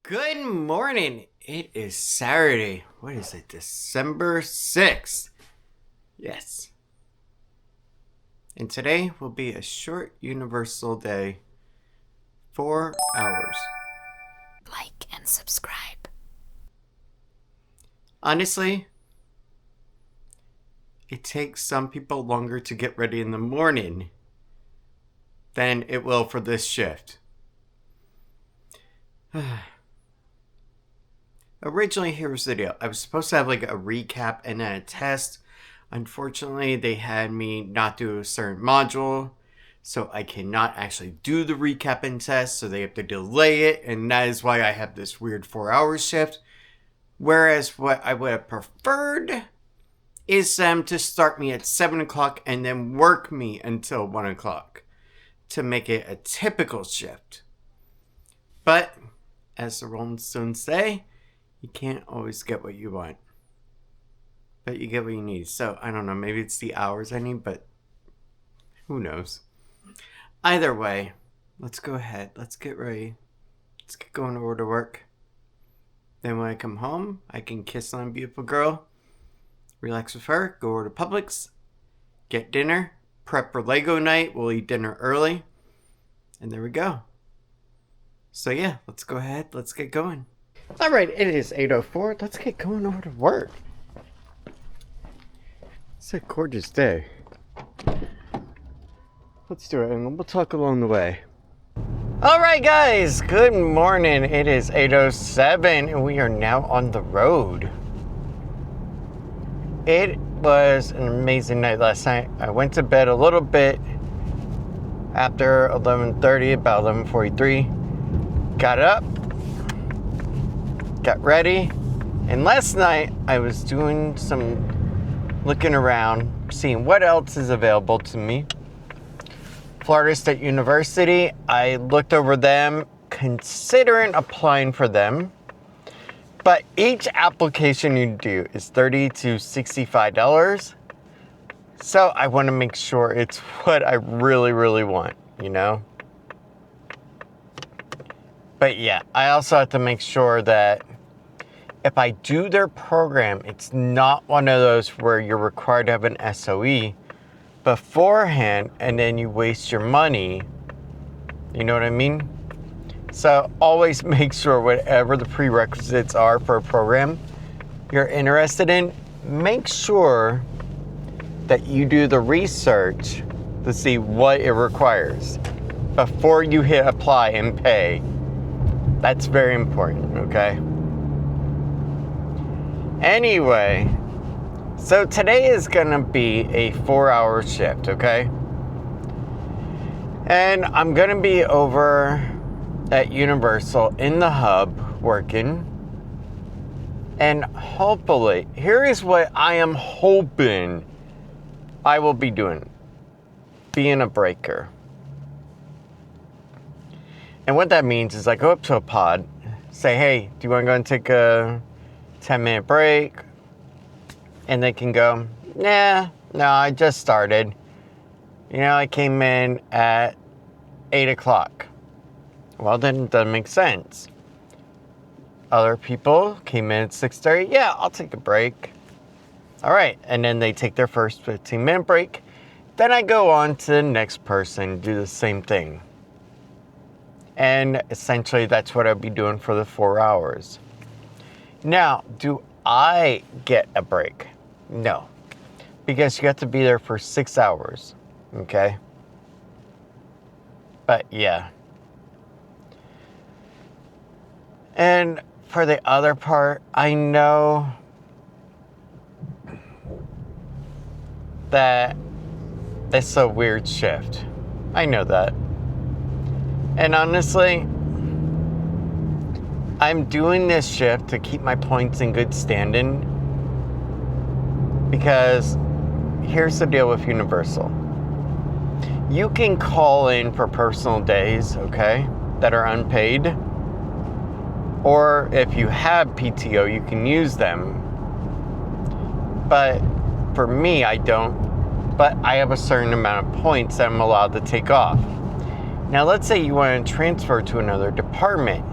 Good morning. It is Saturday. What is it? December 6th. Yes. And today will be a short universal day. 4 hours. Like and subscribe. Honestly, it takes some people longer to get ready in the morning than it will for this shift. Originally, here's the deal. I was supposed to have like a recap and then a test. Unfortunately, they had me not do a certain module, so I cannot actually do the recap and test, so they have to delay it, and that is why I have this weird 4-hour shift. Whereas what I would have preferred is them to start me at 7 o'clock and then work me until 1 o'clock to make it a typical shift. But, as the Rolling Stones say, you can't always get what you want. But you get what you need. So, I don't know. Maybe it's the hours I need, but who knows? Either way, let's go ahead. Let's get ready. Let's get going to work. Then when I come home, I can kiss on a beautiful girl, relax with her, go over to Publix, get dinner, prep for Lego night. We'll eat dinner early. And there we go. So yeah, let's go ahead. Let's get going. All right, it is 8:04. Let's get going over to work. It's a gorgeous day. Let's do it, and we'll talk along the way. All right, guys. Good morning. It is 8:07, and we are now on the road. It was an amazing night last night. I went to bed a little bit after 11:30, about 11:43. Got up. Got ready, and last night I was doing some looking around, seeing what else is available to me. Florida State University, I looked over them, considering applying for them, but each application you do is $30 to $65, so I want to make sure it's what I really want, you know? But yeah, I also have to make sure that if I do their program, it's not one of those where you're required to have an SOE beforehand and then you waste your money. You know what I mean? So always make sure whatever the prerequisites are for a program you're interested in, make sure that you do the research to see what it requires before you hit apply and pay. That's very important, okay? Anyway, so today is gonna be a 4-hour shift, okay? And I'm gonna be over at Universal in the hub working. And hopefully, here is what I am hoping I will be doing. Being a breaker. And what that means is I go up to a pod, say, hey, do you want to go and take a 10-minute break? And they can go, nah, no, I just started. You know, I came in at 8 o'clock. Well, then it doesn't make sense. Other people came in at 6:30. Yeah, I'll take a break. All right, and then they take their first 15-minute break. Then I go on to the next person, do the same thing. And essentially, that's what I'll be doing for the 4 hours. Now, do I get a break? No. Because you have to be there for 6 hours. Okay? But, yeah. And for the other part, I know that it's a weird shift. I know that. And honestly, I'm doing this shift to keep my points in good standing because here's the deal with Universal. You can call in for personal days, okay, that are unpaid. Or if you have PTO, you can use them. But for me, I don't. But I have a certain amount of points that I'm allowed to take off. Now, let's say you want to transfer to another department.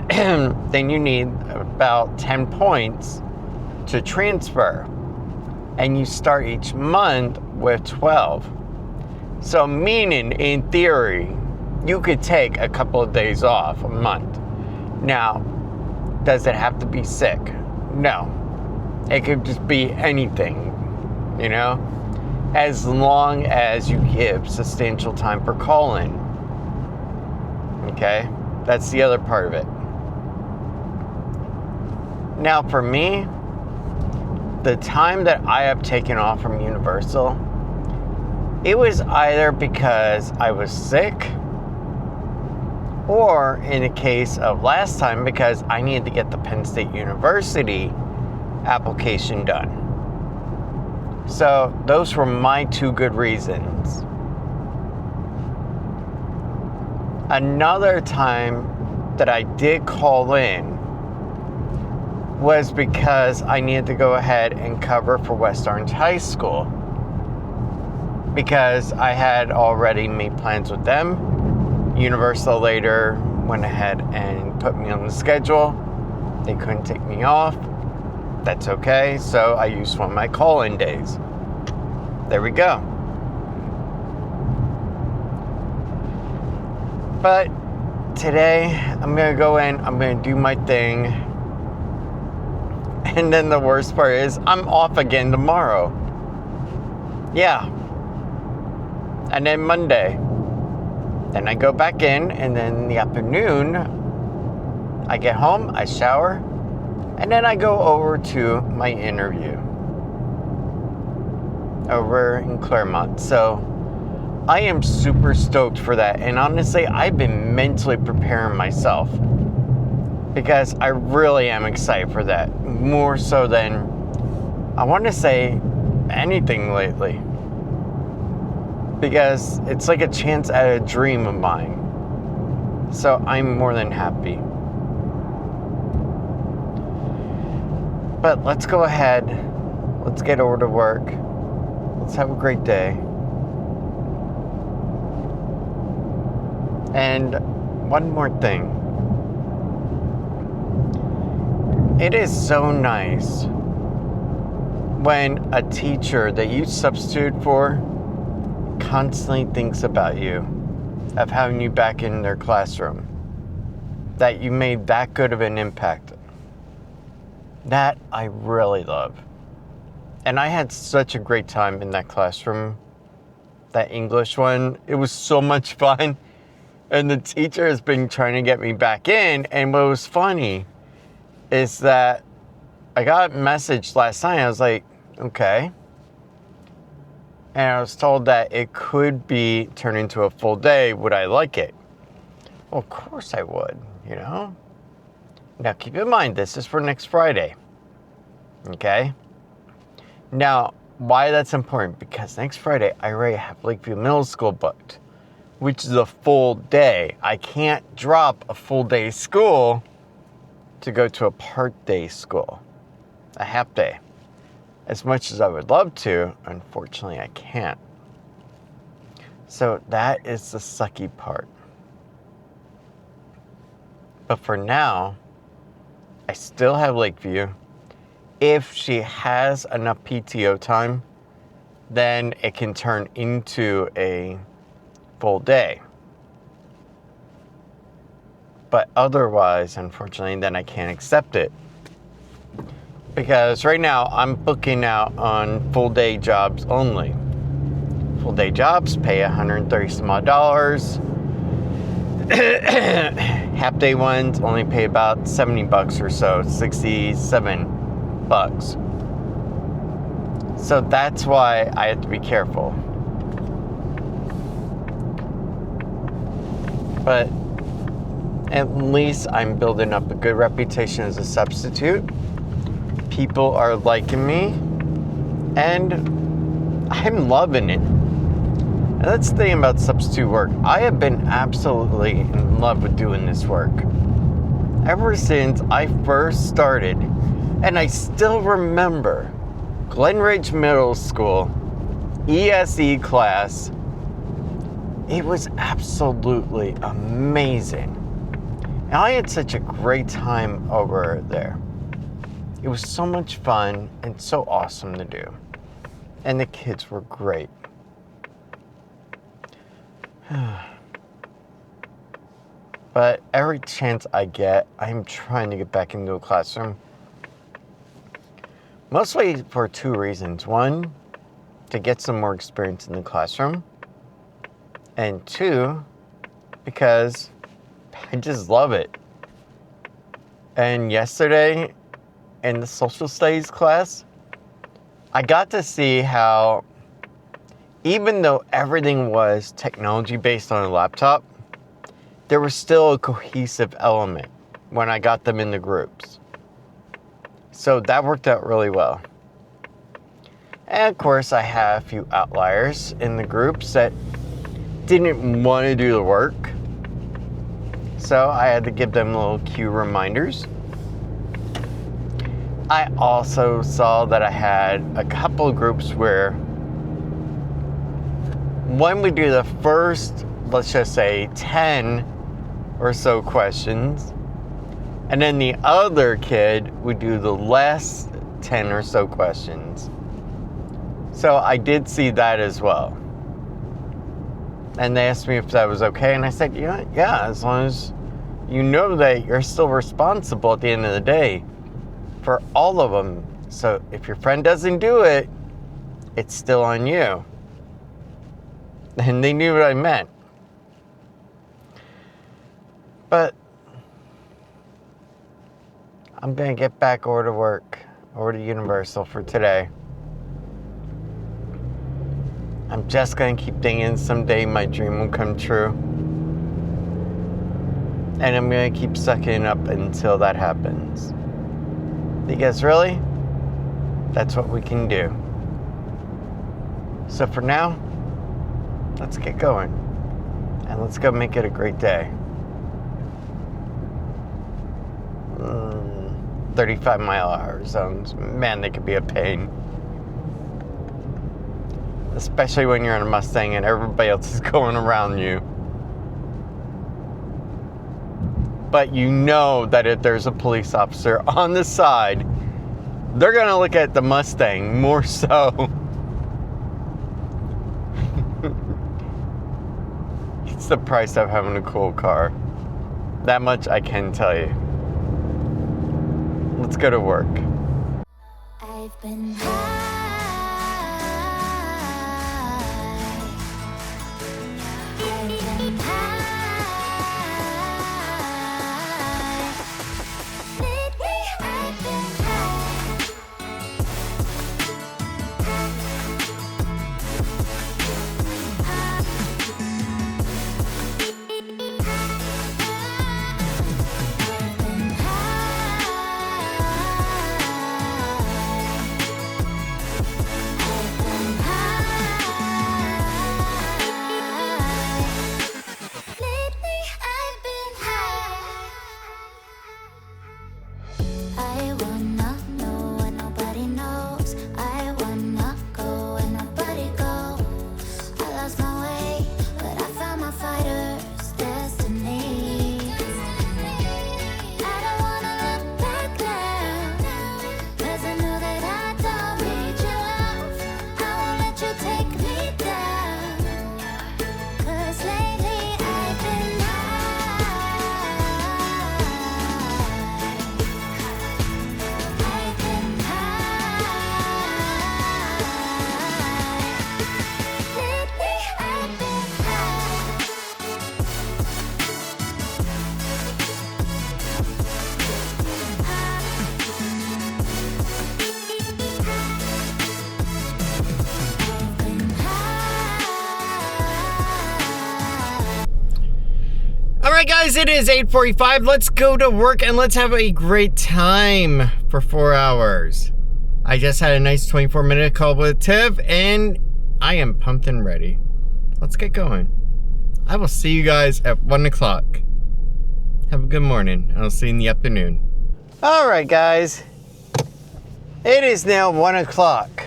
then you need about 10 points to transfer. And you start each month with 12. So meaning, in theory, you could take a couple of days off a month. Now, does it have to be sick? No. It could just be anything, you know? As long as you give substantial time for call-in. Okay? That's the other part of it. Now, for me, the time that I have taken off from Universal, it was either because I was sick, or in the case of last time, because I needed to get the Penn State University application done. So those were my two good reasons. Another time that I did call in was because I needed to go ahead and cover for West Orange High School, because I had already made plans with them. Universal later went ahead and put me on the schedule. They couldn't take me off. That's okay, so I used one of my call-in days. There we go. But today, I'm gonna go in, I'm gonna do my thing. And then the worst part is, I'm off again tomorrow. Yeah. And then Monday. Then I go back in, and then in the afternoon, I get home, I shower, and then I go over to my interview over in Claremont. So I am super stoked for that. And honestly, I've been mentally preparing myself, because I really am excited for that. More so than, I want to say, anything lately. Because it's like a chance at a dream of mine. So I'm more than happy. But let's go ahead. Let's get over to work. Let's have a great day. And one more thing. It is so nice when a teacher that you substitute for constantly thinks about you, of having you back in their classroom, that you made that good of an impact. That I really love. And I had such a great time in that classroom, that English one. It was so much fun. And the teacher has been trying to get me back in. And what was funny is that I got a message last night. I was like, okay. And I was told that it could be turned into a full day. Would I like it? Well, of course I would, you know? Now, keep in mind, this is for next Friday. Okay? Now, why that's important? Because next Friday, I already have Lakeview Middle School booked, which is a full day. I can't drop a full day school to go to a part day school, a half day. As much as I would love to, unfortunately, I can't. So that is the sucky part. But for now, I still have Lakeview. If she has enough PTO time, then it can turn into a full day. But otherwise, unfortunately, then I can't accept it. Because right now, I'm booking out on full day jobs only. Full day jobs pay $130 some odd. Half day ones only pay about $70 or so, $67. So that's why I have to be careful. But at least I'm building up a good reputation as a substitute. People are liking me, and I'm loving it. And that's the thing about substitute work. I have been absolutely in love with doing this work ever since I first started. And I still remember Glenridge Middle School ESE class. It was absolutely amazing. And I had such a great time over there. It was so much fun and so awesome to do. And the kids were great. But every chance I get, I'm trying to get back into a classroom. Mostly for two reasons. One, to get some more experience in the classroom. And two, because I just love it. And yesterday, in the social studies class, I got to see how, even though everything was technology based on a laptop, there was still a cohesive element when I got them in the groups. So that worked out really well. And of course, I have a few outliers in the groups that didn't want to do the work. So I had to give them little cue reminders. I also saw that I had a couple of groups where when we do the first, let's just say 10 or so questions, and then the other kid would do the last 10 or so questions. So I did see that as well. And they asked me if that was okay, and I said, yeah, as long as you know that you're still responsible at the end of the day for all of them. So if your friend doesn't do it, it's still on you. And they knew what I meant. But I'm going to get back over to work, over to Universal for today. I'm just going to keep thinking someday my dream will come true. And I'm going to keep sucking it up until that happens. Because really, that's what we can do. So for now, let's get going. And let's go make it a great day. 35-mile-an-hour zones. Man, they could be a pain. Especially when you're in a Mustang and everybody else is going around you. But you know that if there's a police officer on the side, they're going to look at the Mustang more so. It's the price of having a cool car. That much I can tell you. Let's go to work. I've been Alright guys, it is 8:45. Let's go to work and let's have a great time for 4 hours. I just had a nice 24-minute call with Tiff and I am pumped and ready. Let's get going. I will see you guys at 1 o'clock. Have a good morning. I'll see you in the afternoon. Alright guys, it is now 1 o'clock.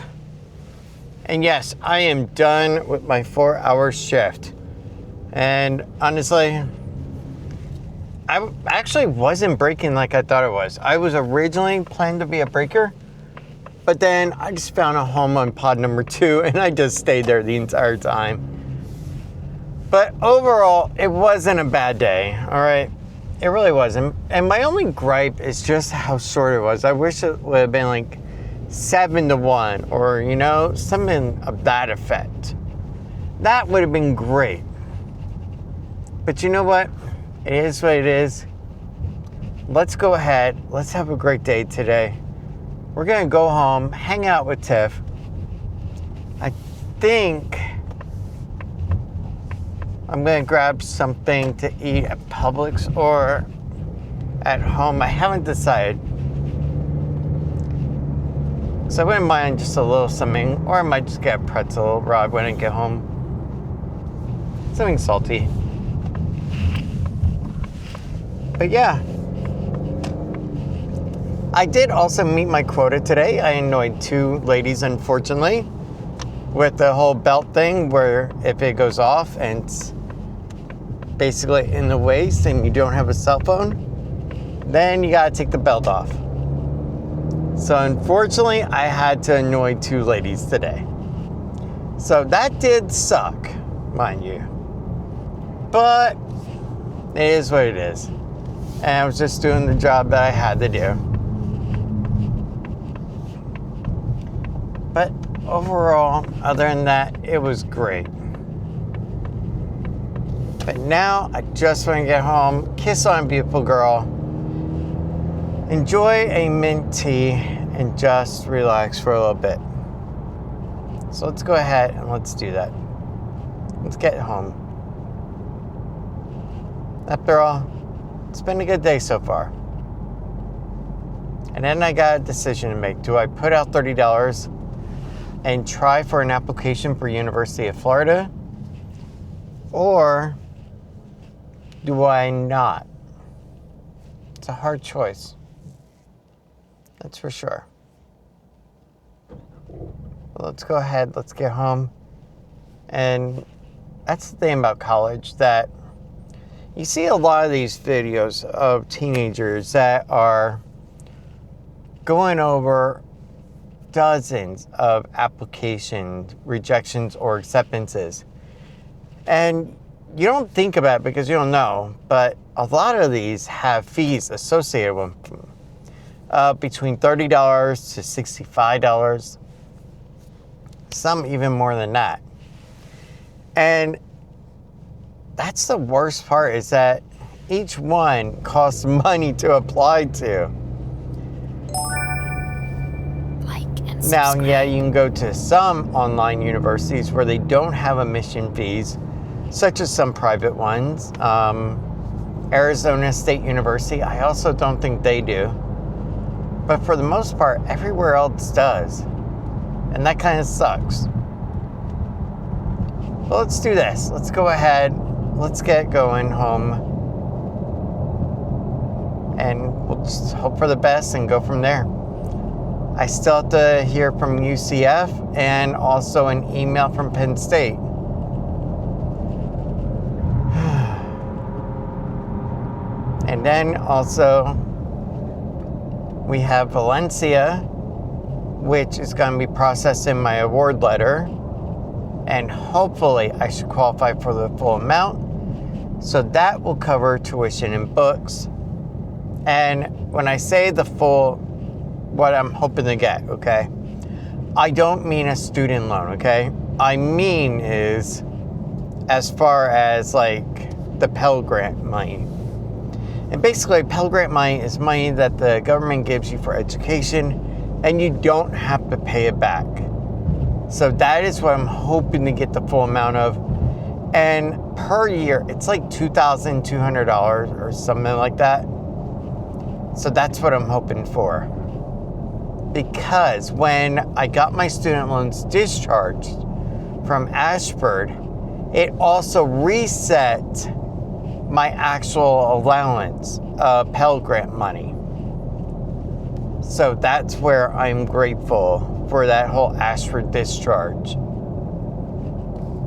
And yes, I am done with my 4-hour shift. And honestly, I actually wasn't breaking like I thought it was. I was originally planned to be a breaker, but then I just found a home on pod number 2 and I just stayed there the entire time. But overall, it wasn't a bad day, all right? It really wasn't. And my only gripe is just how short it was. I wish it would have been like 7 to 1 or, you know, something of that effect. That would have been great. But you know what? It is what it is. Let's go ahead. Let's have a great day today. We're going to go home, hang out with Tiff. I think I'm going to grab something to eat at Publix or at home. I haven't decided. So I wouldn't mind just a little something, or I might just get a pretzel right when I get home. Something salty. But yeah. I did also meet my quota today. I annoyed 2 ladies, unfortunately, with the whole belt thing where if it goes off and it's basically in the waist and you don't have a cell phone, then you gotta take the belt off. So unfortunately, I had to annoy 2 ladies today. So that did suck, mind you. But it is what it is. And I was just doing the job that I had to do. But overall, other than that, it was great. But now I just want to get home, kiss on a beautiful girl, enjoy a mint tea, and just relax for a little bit. So let's go ahead and let's do that. Let's get home. After all, it's been a good day so far. And then I got a decision to make. Do I put out $30 and try for an application for University of Florida? Or do I not? It's a hard choice. That's for sure. Well, let's go ahead, let's get home. And that's the thing about college, that you see a lot of these videos of teenagers that are going over dozens of applications, rejections, or acceptances. And you don't think about it because you don't know, but a lot of these have fees associated with them. Between $30 to $65. Some even more than that. And that's the worst part, is that each one costs money to apply to. Now, yeah, you can go to some online universities where they don't have admission fees, such as some private ones. Arizona State University, I also don't think they do. But for the most part, everywhere else does. And that kind of sucks. Well, let's do this. Let's go ahead. Let's get going home. And we'll just hope for the best and go from there. I still have to hear from UCF and also an email from Penn State. And then also we have Valencia, which is going to be processing my award letter. And hopefully I should qualify for the full amount. So that will cover tuition and books. And when I say the full, what I'm hoping to get, okay? I don't mean a student loan, okay? I mean is as far as like the Pell Grant money. And basically Pell Grant money is money that the government gives you for education and you don't have to pay it back. So that is what I'm hoping to get the full amount of. And per year, it's like $2,200 or something like that. So that's what I'm hoping for. Because when I got my student loans discharged from Ashford, it also reset my actual allowance of Pell Grant money. So that's where I'm grateful for that whole Ashford discharge.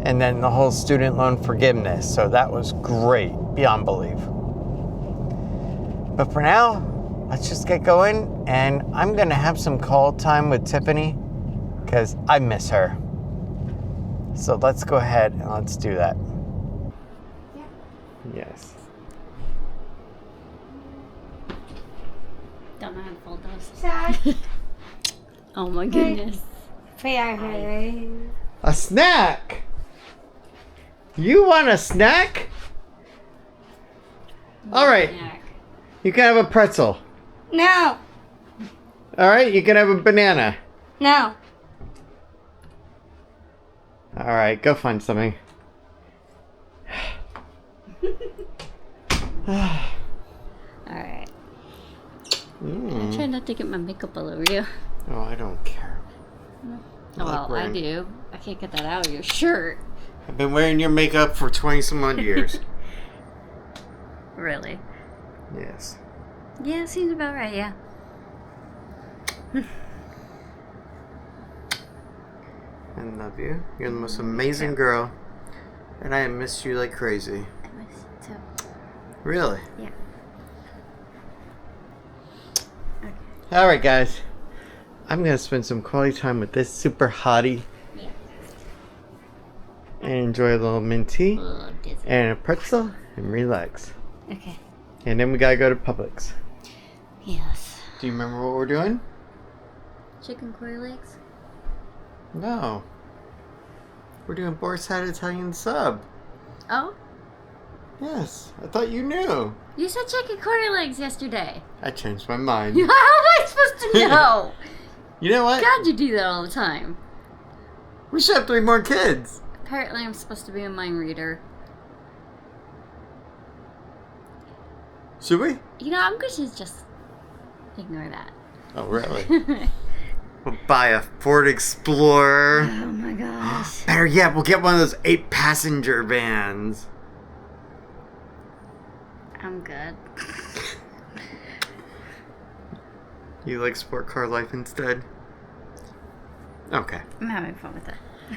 And then the whole student loan forgiveness. So that was great, beyond belief. But for now, let's just get going, and I'm gonna have some call time with Tiffany because I miss her. So let's go ahead and let's do that. Yeah. Yes. Don't know how to fold those. Sad. Oh my goodness. A snack? You want a snack? All right. Snack. You can have a pretzel. No. All right. You can have a banana. No. All right. Go find something. Alright. Mm. I try not to get my makeup all over you. Oh, I don't care. Oh, well, I do. I can't get that out of your shirt. I've been wearing your makeup for 20 some odd years. Really? Yes. Yeah, seems about right, yeah. I love you. You're the most amazing girl. And I miss you like crazy. I miss you too. Really? Yeah. Alright, guys. I'm going to spend some quality time with this super hottie. Yeah. And enjoy a little mint tea. Oh, I'm dizzy. And a pretzel. And relax. Okay. And then we got to go to Publix. Yes. Do you remember what we're doing? Chicken quarter legs? No. We're doing Boar's Head Italian sub. Oh? Yes. I thought you knew. You said chicken quarter legs yesterday. I changed my mind. How am I supposed to know? You know what? God, you do that all the time. We should have 3 more kids. Apparently I'm supposed to be a mind reader. Should we? You know, I'm going to just ignore that. Oh, really? We'll buy a Ford Explorer. Oh my gosh. Better yet, we'll get one of those 8-passenger vans. I'm good. You like sport car life instead? Okay. I'm having fun with it.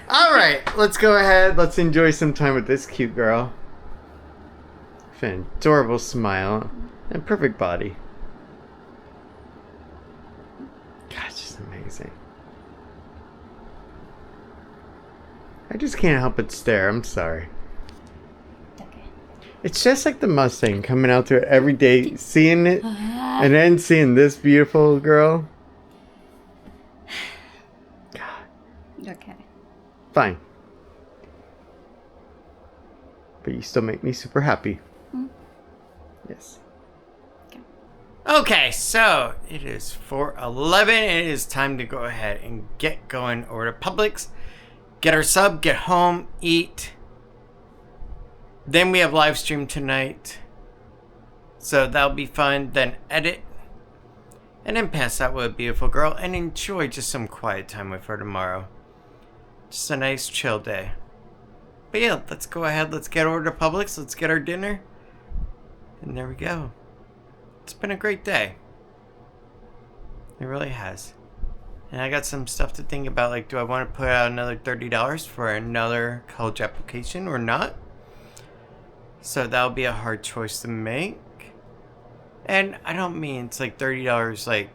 Alright, let's go ahead. Let's enjoy some time with this cute girl. An adorable smile and perfect body. God, she's amazing. I just can't help but stare. I'm sorry. Okay. It's just like the Mustang coming out there every day, seeing it, and then seeing this beautiful girl. God. Okay. Fine. But you still make me super happy. Yes. Okay, so it is 4:11. It is time to go ahead and get going over to Publix. Get our sub, get home, eat. Then we have live stream tonight. So that'll be fun. Then edit. And then pass out with a beautiful girl and enjoy just some quiet time with her tomorrow. Just a nice chill day. But yeah, let's go ahead. Let's get over to Publix. Let's get our dinner. And there we go. It's been a great day. It really has. And I got some stuff to think about, like, do I want to put out another $30 for another college application or not? So that'll be a hard choice to make. And I don't mean it's like $30 like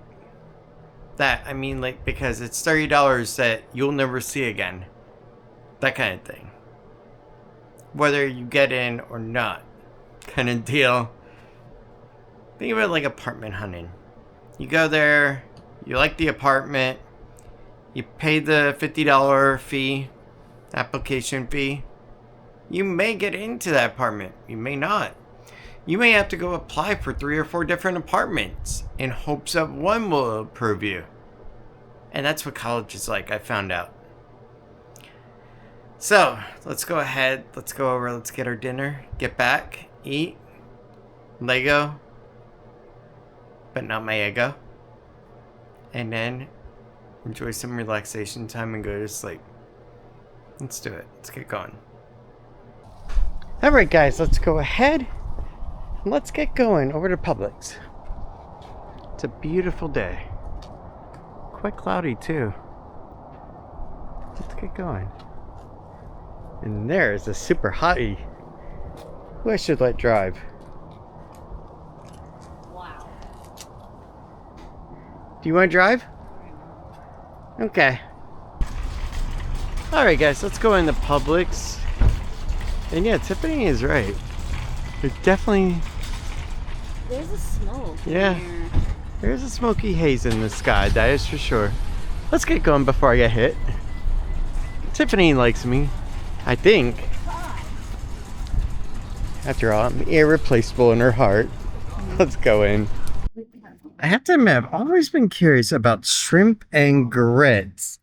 that. I mean, like, because it's $30 that you'll never see again. That kind of thing. Whether you get in or not. Kind of deal. Think of it like apartment hunting. You go there, you like the apartment, you pay the $50 fee, application fee. You may get into that apartment, you may not. You may have to go apply for 3 or 4 different apartments in hopes that one will approve you. And that's what college is like, I found out. So, let's go ahead, let's go over, let's get our dinner, get back, eat, Lego, but not my ego. And then enjoy some relaxation time and go to sleep. Let's do it. Let's get going. Alright guys, let's go ahead. Let's get going over to Publix. It's a beautiful day. Quite cloudy too. Let's get going. And there's a super hottie who I should let drive. Wow. Do you want to drive? Okay. Alright guys, let's go into Publix. And yeah, Tiffany is right. There's definitely... There's a smoke. Yeah. Here. There's a smoky haze in the sky, that is for sure. Let's get going before I get hit. Tiffany likes me, I think. After all, I'm irreplaceable in her heart. Let's go in. I have to admit, I've always been curious about shrimp and grits.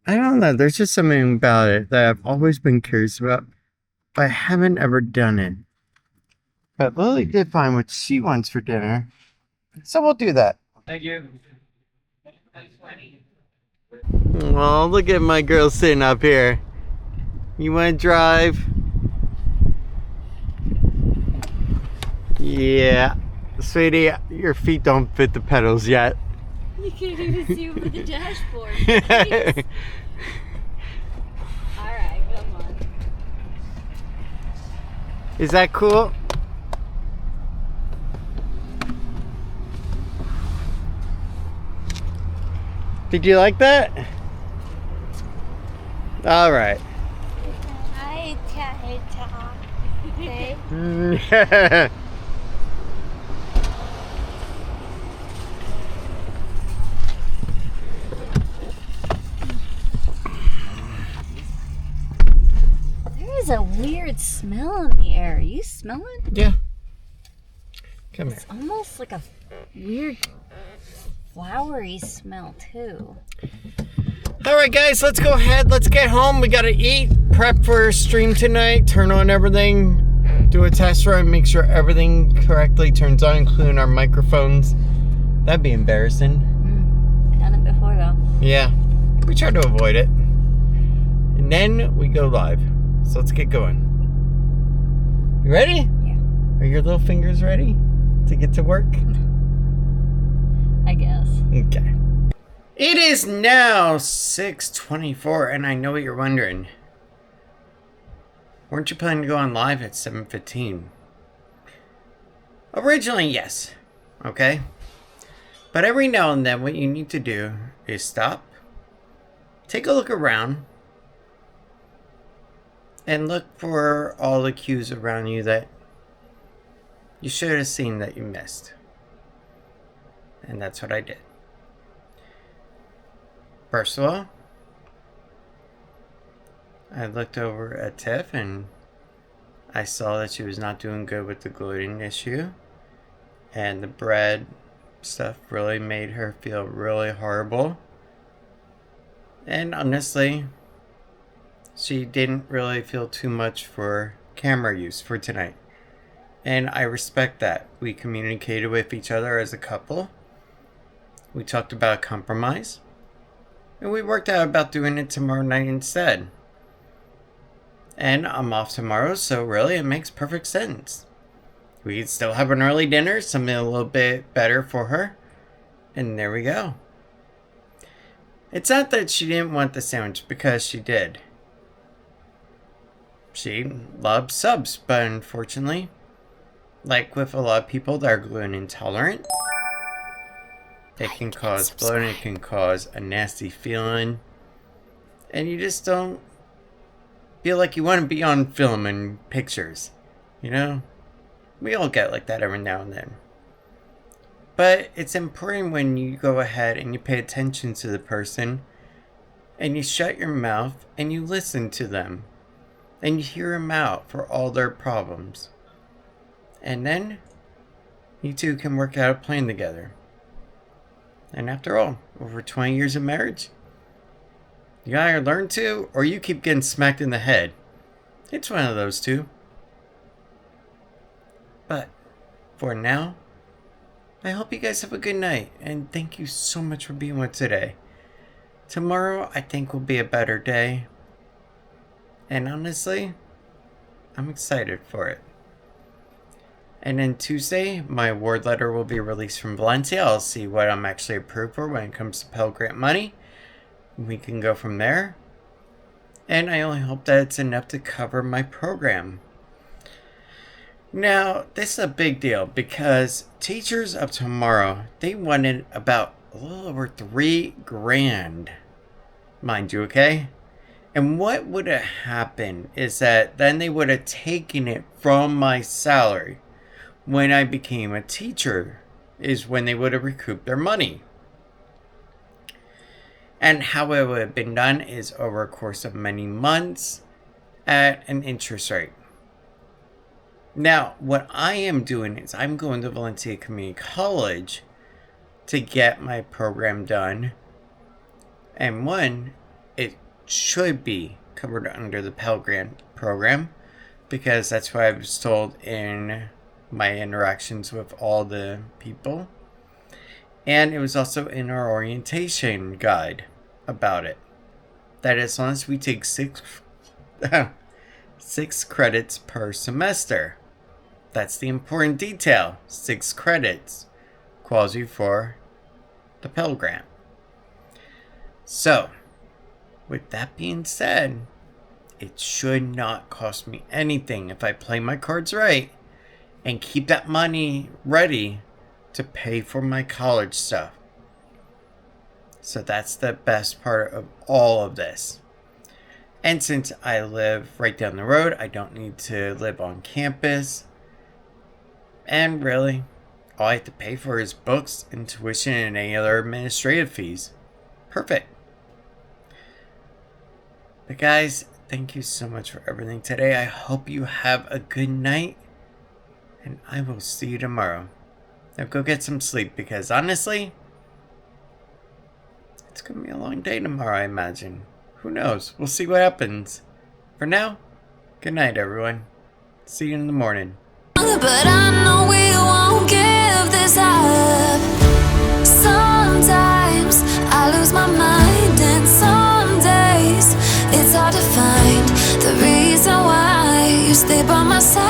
I don't know, there's just something about it that I've always been curious about, but I haven't ever done it. But Lily did find what she wants for dinner, so we'll do that. Thank you. Well, look at my girl sitting up here. You want to drive? Yeah. Sweetie, your feet don't fit the pedals yet. You can't even see over the dashboard. Jeez. Alright, come on. Is that cool? Did you like that? All right. Okay. There is a weird smell in the air. You smell it? Yeah. Come here. It's almost like a weird flowery smell too. All right, guys, let's go ahead. Let's get home. We gotta eat, prep for a stream tonight, turn on everything, do a test run, make sure everything correctly turns on, including our microphones. That'd be embarrassing. Done it before though. Yeah, we try to avoid it. And then we go live. So let's get going. You ready? Yeah. Are your little fingers ready to get to work? I guess. Okay. It is now 6:24, and I know what you're wondering. Weren't you planning to go on live at 7:15? Originally, yes. Okay? But every now and then, what you need to do is stop, take a look around, and look for all the cues around you that you should have seen that you missed. And that's what I did. First of all, I looked over at Tiff and I saw that she was not doing good with the gluten issue. And the bread stuff really made her feel really horrible. And honestly, she didn't really feel too much for camera use for tonight. And I respect that. We communicated with each other as a couple. We talked about compromise. And we worked out about doing it tomorrow night instead. And I'm off tomorrow, so really it makes perfect sense. We could still have an early dinner, something a little bit better for her. And there we go. It's not that she didn't want the sandwich, because she did. She loved subs, but unfortunately, like with a lot of people that are gluten intolerant, it can cause bloating, it can cause a nasty feeling, and you just don't feel like you want to be on film and pictures, you know? We all get like that every now and then. But it's important when you go ahead and you pay attention to the person, and you shut your mouth and you listen to them, and you hear them out for all their problems. And then, you two can work out a plan together. And after all, over 20 years of marriage, you either learn to, or you keep getting smacked in the head. It's one of those two. But, for now, I hope you guys have a good night, and thank you so much for being with today. Tomorrow, I think, will be a better day. And honestly, I'm excited for it. And then Tuesday, my award letter will be released from Valencia. I'll see what I'm actually approved for when it comes to Pell Grant money. We can go from there. And I only hope that it's enough to cover my program. Now, this is a big deal because teachers of tomorrow, they wanted about a little over $3,000, mind you, okay? And what would have happened is that then they would have taken it from my salary when I became a teacher, is when they would have recouped their money. And how it would have been done is over a course of many months at an interest rate. Now, what I am doing is I'm going to Valencia Community College to get my program done. And one, it should be covered under the Pell Grant program because that's what I was told in my interactions with all the people. And it was also in our orientation guide about it, that as long as we take six credits per semester, that's the important detail. 6 credits qualifies you for the Pell Grant. So, with that being said, it should not cost me anything if I play my cards right and keep that money ready to pay for my college stuff. So that's the best part of all of this. And since I live right down the road, I don't need to live on campus. And really, all I have to pay for is books and tuition and any other administrative fees. Perfect. But guys, thank you so much for everything today. I hope you have a good night. And I will see you tomorrow. Now go get some sleep because honestly, it's going to be a long day tomorrow, I imagine. Who knows? We'll see what happens. For now, good night, everyone. See you in the morning. But I know we won't give this up. Sometimes I lose my mind, and some days it's hard to find the reason why you stay by my side.